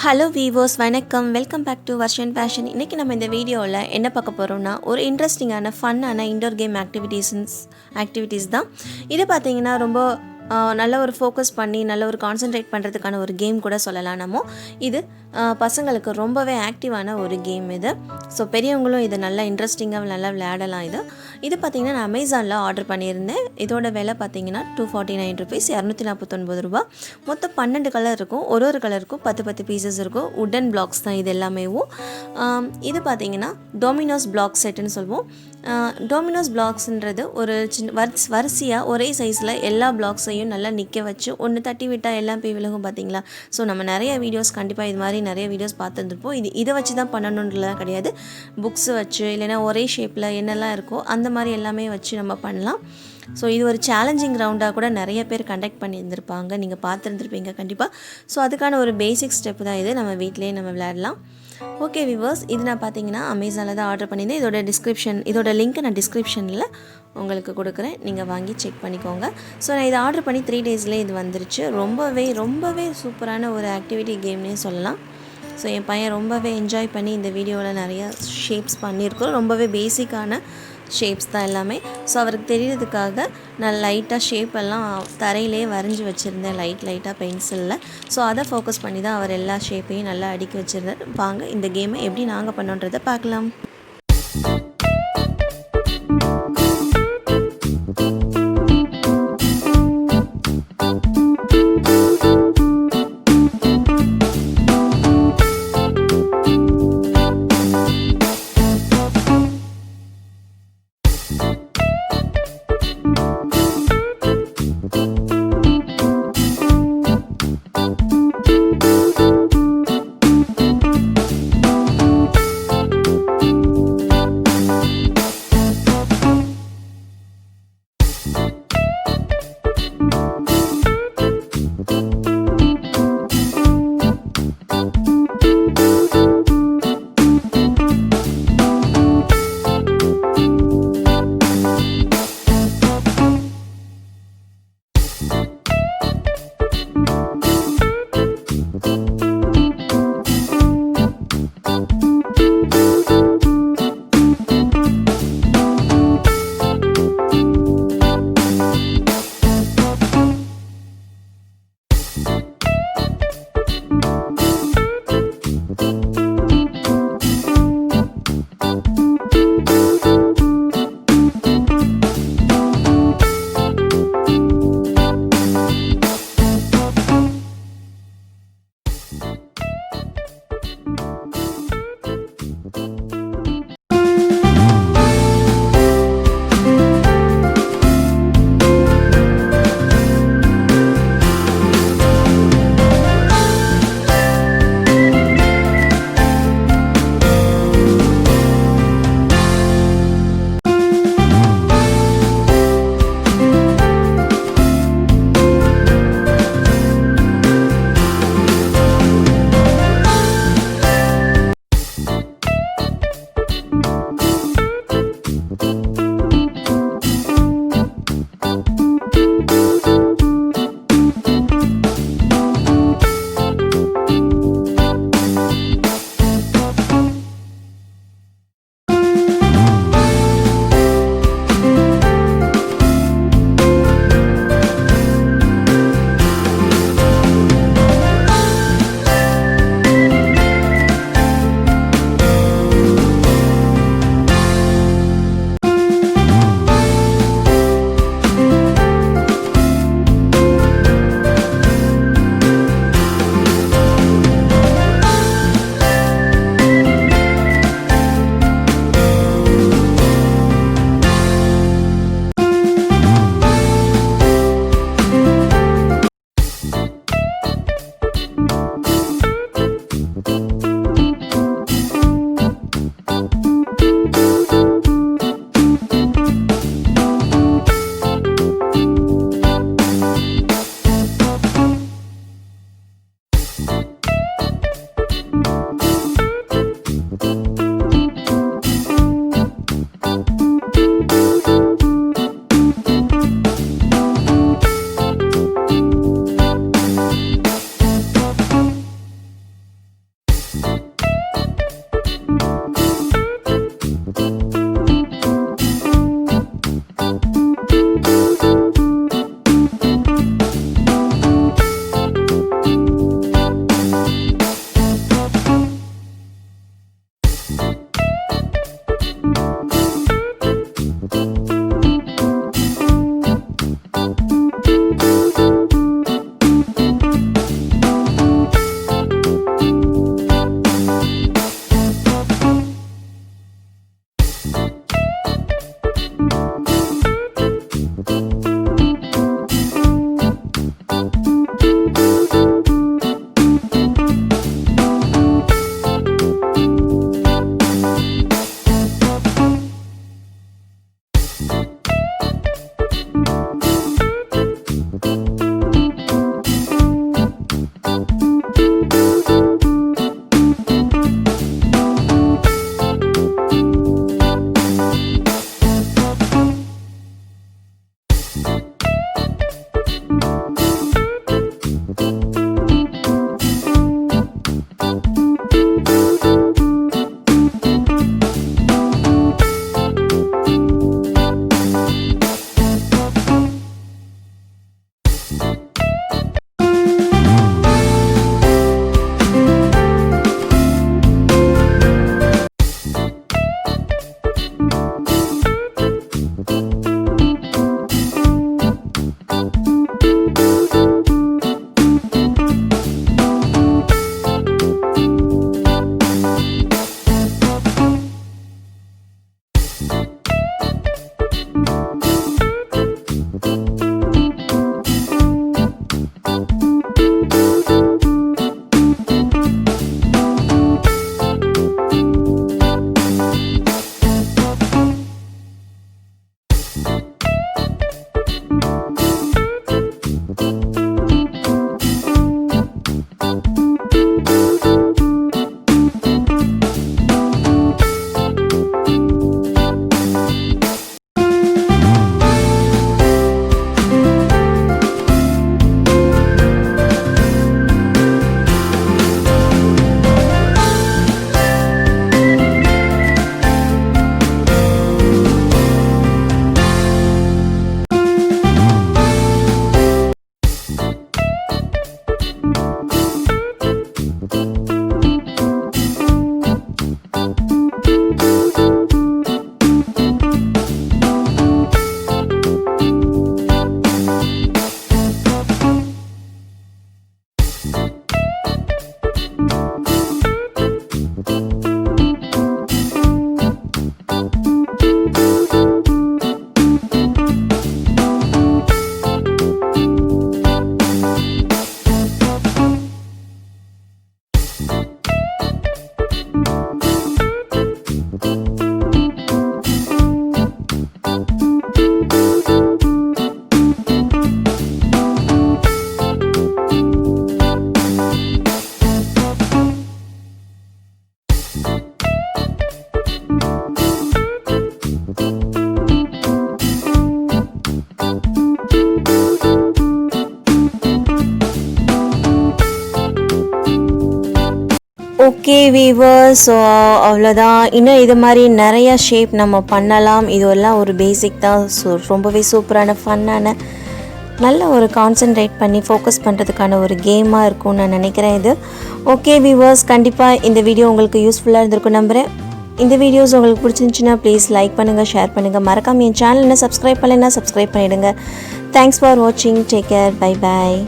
Hello viewers, வணக்கம். Welcome back to Varshan fashion. இன்றைக்கி நம்ம இந்த வீடியோவில் என்ன பார்க்க போகிறோம்னா, ஒரு இன்ட்ரெஸ்டிங்கான ஃபன்னான இன்டோர் கேம் ஆக்டிவிட்டீஸ் தான். இது பார்த்திங்கன்னா ரொம்ப நல்ல ஒரு ஃபோக்கஸ் பண்ணி நல்ல ஒரு கான்சென்ட்ரேட் பண்ணுறதுக்கான ஒரு கேம் கூட சொல்லலாம். நம்ம இது பசங்களுக்கு ரொம்பவே ஆக்டிவான ஒரு கேம் இது. ஸோ பெரியவங்களும் இதை நல்லா இன்ட்ரெஸ்டிங்காக நல்லா விளையாடலாம். இது பார்த்திங்கன்னா நான் அமேசானில் ஆர்டர் பண்ணியிருந்தேன். இதோட விலை பார்த்திங்கன்னா $249, $249. மொத்தம் 12 கலர் இருக்கும். ஒரு கலருக்கும் 10 பீசஸ் இருக்கும். உட்டன் பிளாக்ஸ் தான் இது எல்லாமேவும். இது பார்த்திங்கன்னா டொமினோஸ் பிளாக் செட்டுன்னு சொல்லுவோம். டொமினோஸ் பிளாக்ஸ்ன்றது ஒரு சின்ன வரிசையாக ஒரே சைஸில் எல்லா பிளாக்ஸையும் நல்லா நிற்க வச்சு ஒன்று தட்டி விட்டால் எல்லாம் போய் விலகும் பார்த்திங்களா. ஸோ நம்ம நிறைய வீடியோஸ் கண்டிப்பாக இது மாதிரி நிறைய வீடியோஸ் பார்த்துருந்துருப்போம். இதை வச்சு தான் பண்ணணுன்றலாம் கிடையாது. புக்ஸு வச்சு இல்லைன்னா ஒரே ஷேப்பில் என்னெல்லாம் இருக்கோ அந்த மாதிரி எல்லாமே வச்சு நம்ம பண்ணலாம். ஸோ இது ஒரு சேலஞ்சிங் ரவுண்டாக கூட நிறைய பேர் கண்டக்ட் பண்ணியிருந்திருப்பாங்க, நீங்கள் பார்த்துருந்துருப்பீங்க கண்டிப்பாக. ஸோ அதுக்கான ஒரு பேசிக் ஸ்டெப் தான் இது. நம்ம வீட்டிலேயே நம்ம விளையாடலாம். ஓகே விவர்ஸ், இது நான் பார்த்தீங்கன்னா அமேசானில் தான் ஆர்டர் பண்ணியிருந்தேன். இதோட லிங்க் நான் டிஸ்கிரிப்ஷனில் உங்களுக்கு கொடுக்குறேன், நீங்கள் வாங்கி செக் பண்ணிக்கோங்க. ஸோ நான் இதை ஆர்டர் பண்ணி 3 டேஸ்லேயே இது வந்துருச்சு. ரொம்பவே சூப்பரான ஒரு ஆக்டிவிட்டி கேம்னே சொல்லலாம். ஸோ என் பையன் ரொம்பவே என்ஜாய் பண்ணி இந்த வீடியோவில் நிறைய ஷேப்ஸ் பண்ணியிருக்கோம். ரொம்பவே பேசிக்கான ஷேப்ஸ் தான் எல்லாமே. ஸோ அவருக்கு தெரியறதுக்காக நான் லைட்டாக ஷேப் எல்லாம் தரையிலே வரைஞ்சி வச்சுருந்தேன், லைட்டாக பென்சிலில். ஸோ அதை ஃபோக்கஸ் பண்ணி தான் அவர் எல்லா ஷேப்பையும் நல்லா அடுக்கி வச்சுருந்தார். வாங்க இந்த கேமை எப்படி நாங்கள் பண்ணோன்றதை பார்க்கலாம். ஓகே வீவர்ஸ், ஸோ அவ்வளோதான். இன்னும் இது மாதிரி நிறைய ஷேப் நம்ம பண்ணலாம். இதெல்லாம் ஒரு பேசிக் தான். ஸோ ரொம்பவே சூப்பரான ஃபன்னான நல்ல ஒரு கான்சென்ட்ரேட் பண்ணி ஃபோக்கஸ் பண்ணுறதுக்கான ஒரு கேமாக இருக்கும்னு நான் நினைக்கிறேன் இது. ஓகே வீவர்ஸ், கண்டிப்பாக இந்த வீடியோ உங்களுக்கு யூஸ்ஃபுல்லாக இருந்திருக்கும் நம்புகிறேன். இந்த வீடியோஸ் உங்களுக்கு பிடிச்சிருந்துச்சுன்னா ப்ளீஸ் லைக் பண்ணுங்கள், ஷேர் பண்ணுங்கள். மறக்காமல் என் சேனலை சப்ஸ்கிரைப் பண்ணலைன்னா சப்ஸ்கிரைப் பண்ணிவிடுங்க. தேங்க்ஸ் ஃபார் வாட்சிங். Take care. Bye bye.